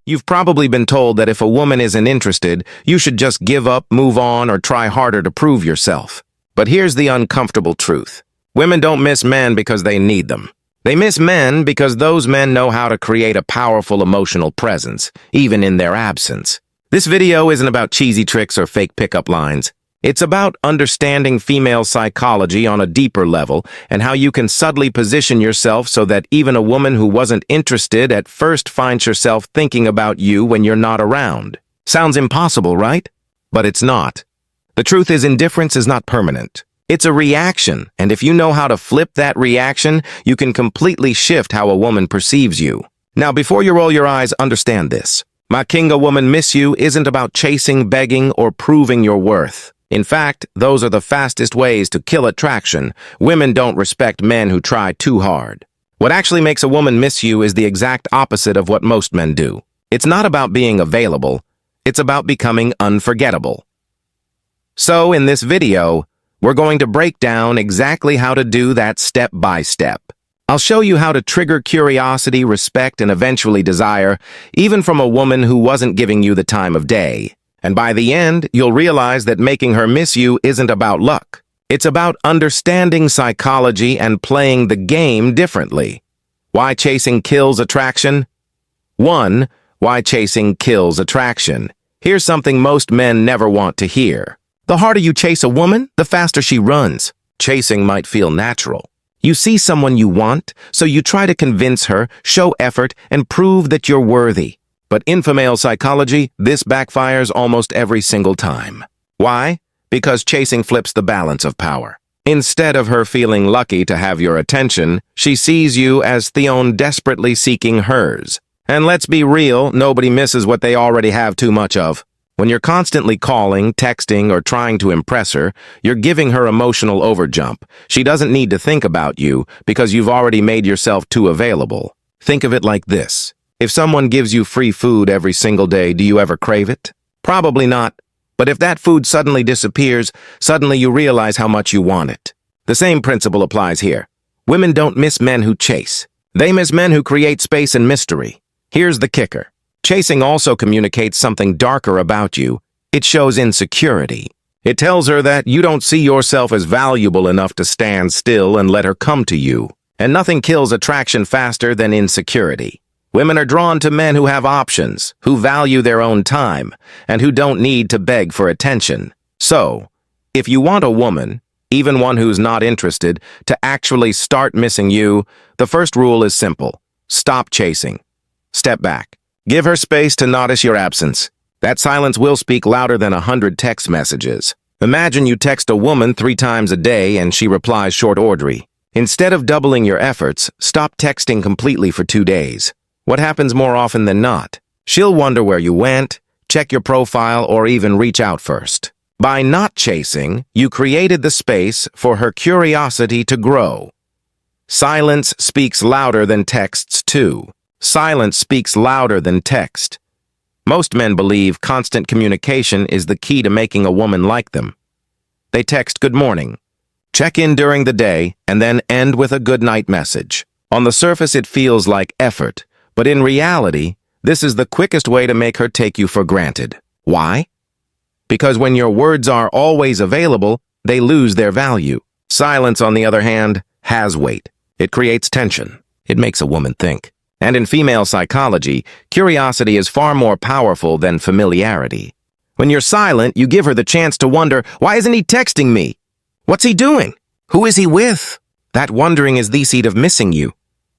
You've probably been told that if a woman isn't interested, you should just give up, move on, or try harder to prove yourself. But here's the uncomfortable truth. Women don't miss men because they need them. They miss men because those men know how to create a powerful emotional presence, even in their absence. This video isn't about cheesy tricks or fake pickup lines. It's about understanding female psychology on a deeper level and how you can subtly position yourself so that even a woman who wasn't interested at first finds herself thinking about you when you're not around. Sounds impossible, right? But it's not. The truth is, indifference is not permanent. It's a reaction, and if you know how to flip that reaction, you can completely shift how a woman perceives you. Now, before you roll your eyes, understand this. Making a woman miss you isn't about chasing, begging, or proving your worth. In fact, those are the fastest ways to kill attraction. Women don't respect men who try too hard. What actually makes a woman miss you is the exact opposite of what most men do. It's not about being available. It's about becoming unforgettable. So, in this video, we're going to break down exactly how to do that step by step. I'll show you how to trigger curiosity, respect, and eventually desire, even from a woman who wasn't giving you the time of day. And by the end, you'll realize that making her miss you isn't about luck. It's about understanding psychology and playing the game differently. Why chasing kills attraction? 1. Why chasing kills attraction. Here's something most men never want to hear. The harder you chase a woman, the faster she runs. Chasing might feel natural. You see someone you want, so you try to convince her, show effort, and prove that you're worthy. But in female psychology, this backfires almost every single time. Why? Because chasing flips the balance of power. Instead of her feeling lucky to have your attention, she sees you as Theon desperately seeking hers. And let's be real, nobody misses what they already have too much of. When you're constantly calling, texting, or trying to impress her, you're giving her emotional overjump. She doesn't need to think about you because you've already made yourself too available. Think of it like this. If someone gives you free food every single day, do you ever crave it? Probably not. But if that food suddenly disappears, suddenly you realize how much you want it. The same principle applies here. Women don't miss men who chase. They miss men who create space and mystery. Here's the kicker. Chasing also communicates something darker about you. It shows insecurity. It tells her that you don't see yourself as valuable enough to stand still and let her come to you. And nothing kills attraction faster than insecurity. Women are drawn to men who have options, who value their own time, and who don't need to beg for attention. So, if you want a woman, even one who's not interested, to actually start missing you, the first rule is simple. Stop chasing. Step back. Give her space to notice your absence. That silence will speak louder than 100 text messages. Imagine you text a woman 3 times a day and she replies short ordery. Instead of doubling your efforts, stop texting completely for 2 days. What happens more often than not? She'll wonder where you went, check your profile, or even reach out first. By not chasing, you created the space for her curiosity to grow. Silence speaks louder than texts too. Silence speaks louder than text. Most men believe constant communication is the key to making a woman like them. They text good morning, check in during the day, and then end with a good night message. On the surface, it feels like effort. But in reality, this is the quickest way to make her take you for granted. Why? Because when your words are always available, they lose their value. Silence, on the other hand, has weight. It creates tension. It makes a woman think. And in female psychology, curiosity is far more powerful than familiarity. When you're silent, you give her the chance to wonder, why isn't he texting me? What's he doing? Who is he with? That wondering is the seed of missing you.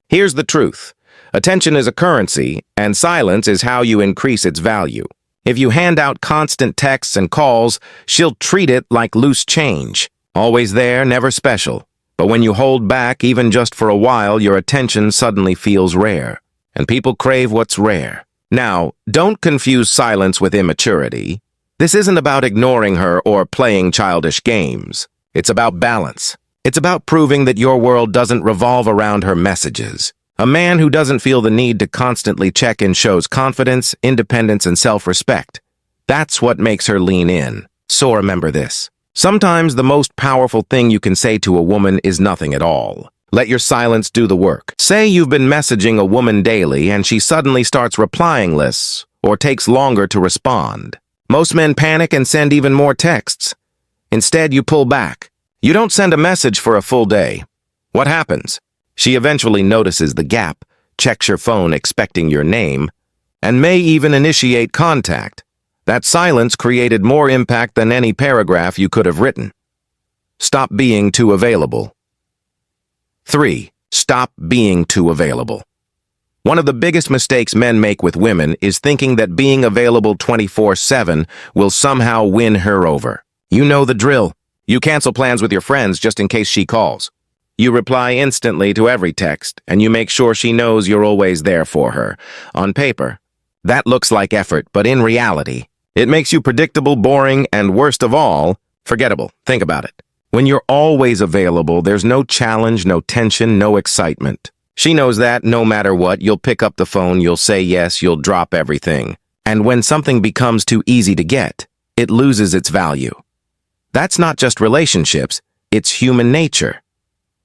Here's the truth. Attention is a currency, and silence is how you increase its value. If you hand out constant texts and calls, she'll treat it like loose change. Always there, never special. But when you hold back, even just for a while, your attention suddenly feels rare. And people crave what's rare. Now, don't confuse silence with immaturity. This isn't about ignoring her or playing childish games. It's about balance. It's about proving that your world doesn't revolve around her messages. A man who doesn't feel the need to constantly check in shows confidence, independence, and self-respect. That's what makes her lean in. So remember this. Sometimes the most powerful thing you can say to a woman is nothing at all. Let your silence do the work. Say you've been messaging a woman daily and she suddenly starts replying less or takes longer to respond. Most men panic and send even more texts. Instead, you pull back. You don't send a message for a full day. What happens? She eventually notices the gap, checks your phone expecting your name, and may even initiate contact. That silence created more impact than any paragraph you could have written. Stop being too available. 3. Stop being too available. One of the biggest mistakes men make with women is thinking that being available 24/7 will somehow win her over. You know the drill. You cancel plans with your friends just in case she calls. You reply instantly to every text, and you make sure she knows you're always there for her. On paper, that looks like effort, but in reality, it makes you predictable, boring, and worst of all, forgettable. Think about it. When you're always available, there's no challenge, no tension, no excitement. She knows that no matter what, you'll pick up the phone, you'll say yes, you'll drop everything. And when something becomes too easy to get, it loses its value. That's not just relationships, it's human nature.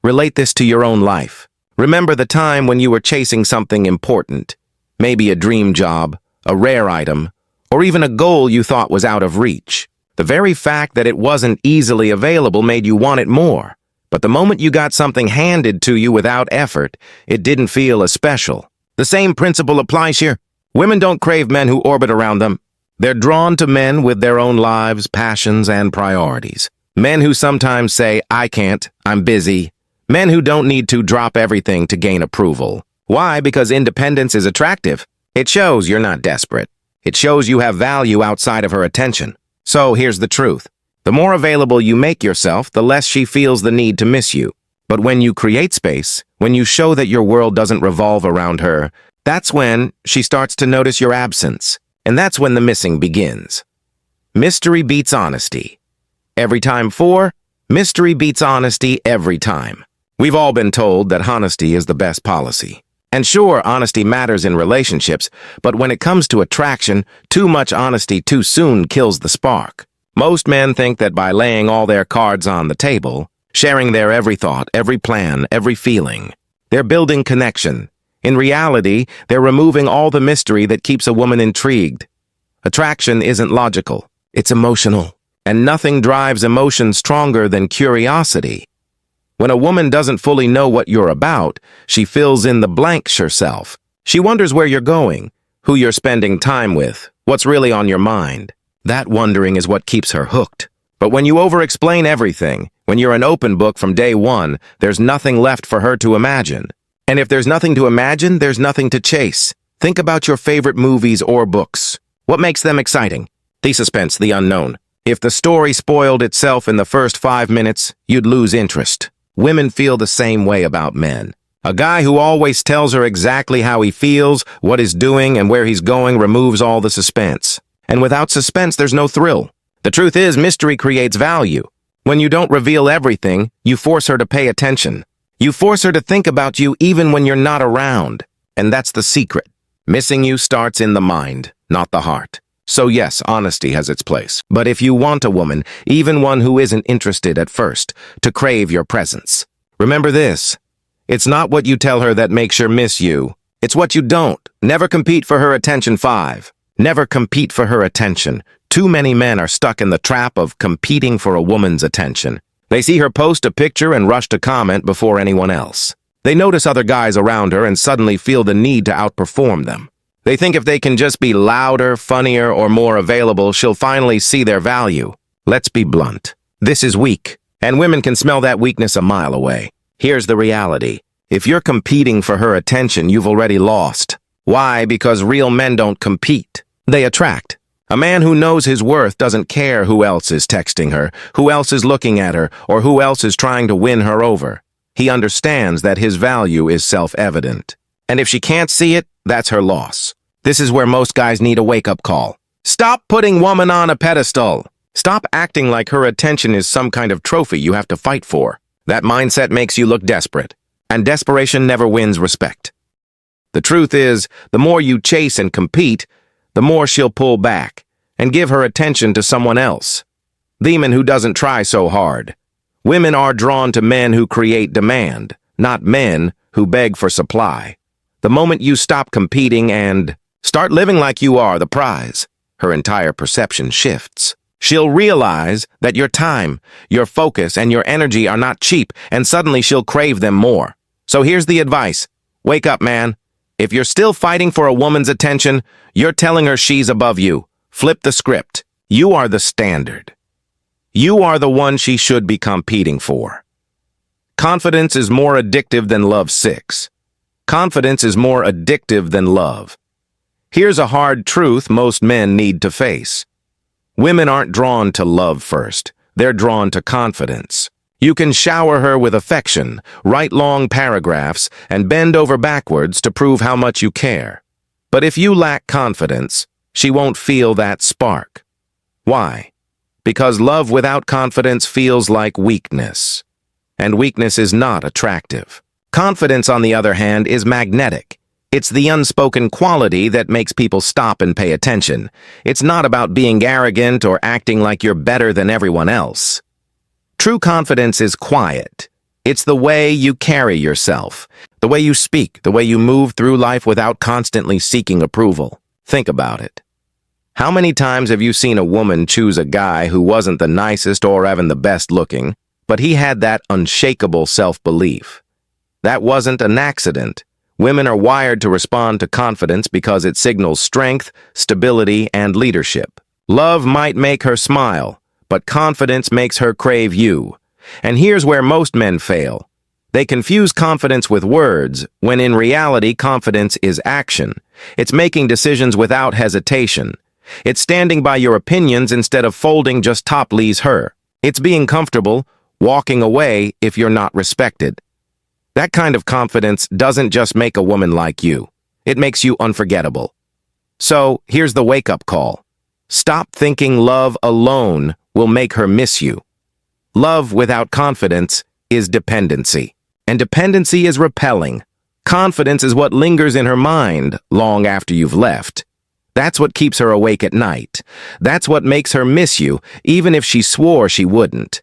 Relate this to your own life. Remember the time when you were chasing something important, maybe a dream job, a rare item, or even a goal you thought was out of reach. The very fact that it wasn't easily available made you want it more. But the moment you got something handed to you without effort, it didn't feel as special. The same principle applies here. Women don't crave men who orbit around them. They're drawn to men with their own lives, passions, and priorities. Men who sometimes say, I can't, I'm busy. Men who don't need to drop everything to gain approval. Why? Because independence is attractive. It shows you're not desperate. It shows you have value outside of her attention. So here's the truth. The more available you make yourself, the less she feels the need to miss you. But when you create space, when you show that your world doesn't revolve around her, that's when she starts to notice your absence. And that's when the missing begins. Mystery beats honesty. Every time 4, mystery beats honesty every time. We've all been told that honesty is the best policy. And sure, honesty matters in relationships, but when it comes to attraction, too much honesty too soon kills the spark. Most men think that by laying all their cards on the table, sharing their every thought, every plan, every feeling, they're building connection. In reality, they're removing all the mystery that keeps a woman intrigued. Attraction isn't logical, it's emotional. And nothing drives emotion stronger than curiosity. When a woman doesn't fully know what you're about, she fills in the blanks herself. She wonders where you're going, who you're spending time with, what's really on your mind. That wondering is what keeps her hooked. But when you over-explain everything, when you're an open book from day one, there's nothing left for her to imagine. And if there's nothing to imagine, there's nothing to chase. Think about your favorite movies or books. What makes them exciting? The suspense, the unknown. If the story spoiled itself in the first 5 minutes, you'd lose interest. Women feel the same way about men. A guy who always tells her exactly how he feels, what he's doing, and where he's going removes all the suspense. And without suspense, there's no thrill. The truth is, mystery creates value. When you don't reveal everything, you force her to pay attention. You force her to think about you even when you're not around. And that's the secret. Missing you starts in the mind, not the heart. So yes, honesty has its place. But if you want a woman, even one who isn't interested at first, to crave your presence, remember this. It's not what you tell her that makes her miss you. It's what you don't. Never compete for her attention. 5. Never compete for her attention. Too many men are stuck in the trap of competing for a woman's attention. They see her post a picture and rush to comment before anyone else. They notice other guys around her and suddenly feel the need to outperform them. They think if they can just be louder, funnier, or more available, she'll finally see their value. Let's be blunt. This is weak, and women can smell that weakness a mile away. Here's the reality. If you're competing for her attention, you've already lost. Why? Because real men don't compete. They attract. A man who knows his worth doesn't care who else is texting her, who else is looking at her, or who else is trying to win her over. He understands that his value is self-evident. And if she can't see it, that's her loss. This is where most guys need a wake-up call. Stop putting woman on a pedestal. Stop acting like her attention is some kind of trophy you have to fight for. That mindset makes you look desperate. And desperation never wins respect. The truth is, the more you chase and compete, the more she'll pull back and give her attention to someone else. The man who doesn't try so hard. Women are drawn to men who create demand, not men who beg for supply. The moment you stop competing and start living like you are the prize, her entire perception shifts. She'll realize that your time, your focus, and your energy are not cheap, and suddenly she'll crave them more. So here's the advice. Wake up, man. If you're still fighting for a woman's attention, you're telling her she's above you. Flip the script. You are the standard. You are the one she should be competing for. Confidence is more addictive than love 6. Confidence is more addictive than love. Here's a hard truth most men need to face. Women aren't drawn to love first. They're drawn to confidence. You can shower her with affection, write long paragraphs, and bend over backwards to prove how much you care. But if you lack confidence, she won't feel that spark. Why? Because love without confidence feels like weakness. And weakness is not attractive. Confidence, on the other hand, is magnetic. It's the unspoken quality that makes people stop and pay attention. It's not about being arrogant or acting like you're better than everyone else. True confidence is quiet. It's the way you carry yourself, the way you speak, the way you move through life without constantly seeking approval. Think about it. How many times have you seen a woman choose a guy who wasn't the nicest or even the best looking, but he had that unshakable self-belief? That wasn't an accident. Women are wired to respond to confidence because it signals strength, stability, and leadership. Love might make her smile, but confidence makes her crave you. And here's where most men fail. They confuse confidence with words, when in reality confidence is action. It's making decisions without hesitation. It's standing by your opinions instead of folding just top-lees her. It's being comfortable, walking away if you're not respected. That kind of confidence doesn't just make a woman like you. It makes you unforgettable. So, here's the wake-up call. Stop thinking love alone will make her miss you. Love without confidence is dependency. And dependency is repelling. Confidence is what lingers in her mind long after you've left. That's what keeps her awake at night. That's what makes her miss you, even if she swore she wouldn't.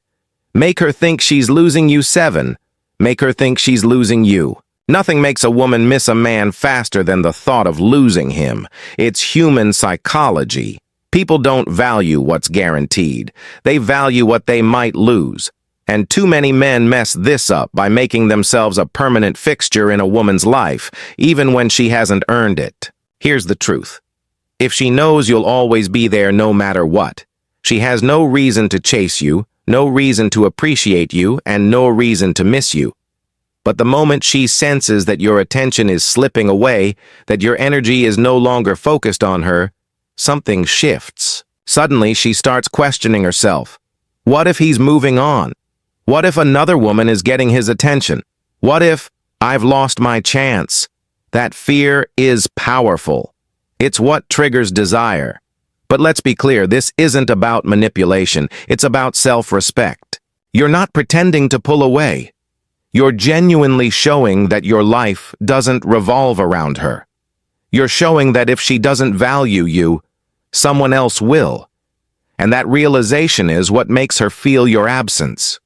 Make her think she's losing you 7. Make her think she's losing you. Nothing makes a woman miss a man faster than the thought of losing him. It's human psychology. People don't value what's guaranteed. They value what they might lose. And too many men mess this up by making themselves a permanent fixture in a woman's life, even when she hasn't earned it. Here's the truth. If she knows you'll always be there no matter what, she has no reason to chase you, no reason to appreciate you, and no reason to miss you. But the moment she senses that your attention is slipping away, that your energy is no longer focused on her, something shifts. Suddenly, she starts questioning herself. What if he's moving on? What if another woman is getting his attention? What if I've lost my chance? That fear is powerful. It's what triggers desire. But let's be clear, this isn't about manipulation. It's about self-respect. You're not pretending to pull away. You're genuinely showing that your life doesn't revolve around her. You're showing that if she doesn't value you, someone else will. And that realization is what makes her feel your absence.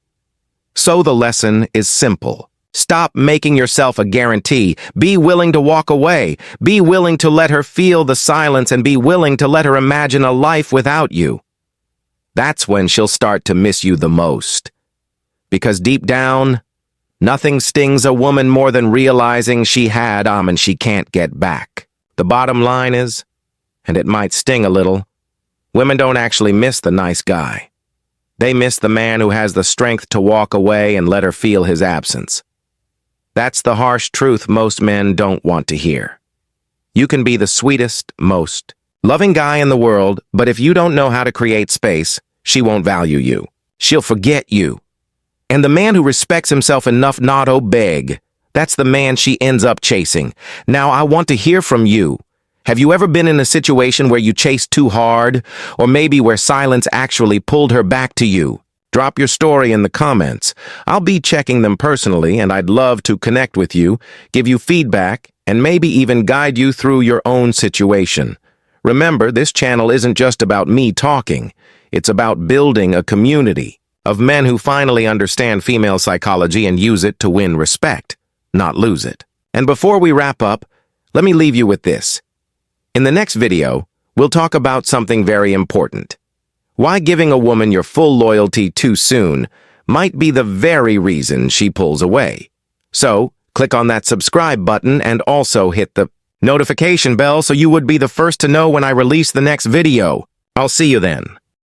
So the lesson is simple. Stop making yourself a guarantee. Be willing to walk away. Be willing to let her feel the silence and be willing to let her imagine a life without you. That's when she'll start to miss you the most. Because deep down, nothing stings a woman more than realizing she had and she can't get back. The bottom line is, and it might sting a little, women don't actually miss the nice guy. They miss the man who has the strength to walk away and let her feel his absence. That's the harsh truth most men don't want to hear. You can be the sweetest, most loving guy in the world, but if you don't know how to create space, she won't value you. She'll forget you. And the man who respects himself enough not to beg, that's the man she ends up chasing. Now, I want to hear from you. Have you ever been in a situation where you chased too hard, or maybe where silence actually pulled her back to you? Drop your story in the comments. I'll be checking them personally, and I'd love to connect with you, give you feedback, and maybe even guide you through your own situation. Remember, this channel isn't just about me talking. It's about building a community of men who finally understand female psychology and use it to win respect. not lose it. And before we wrap up, let me leave you with this. In the next video, we'll talk about something very important. Why giving a woman your full loyalty too soon might be the very reason she pulls away. So, click on that subscribe button and also hit the notification bell so you would be the first to know when I release the next video. I'll see you then.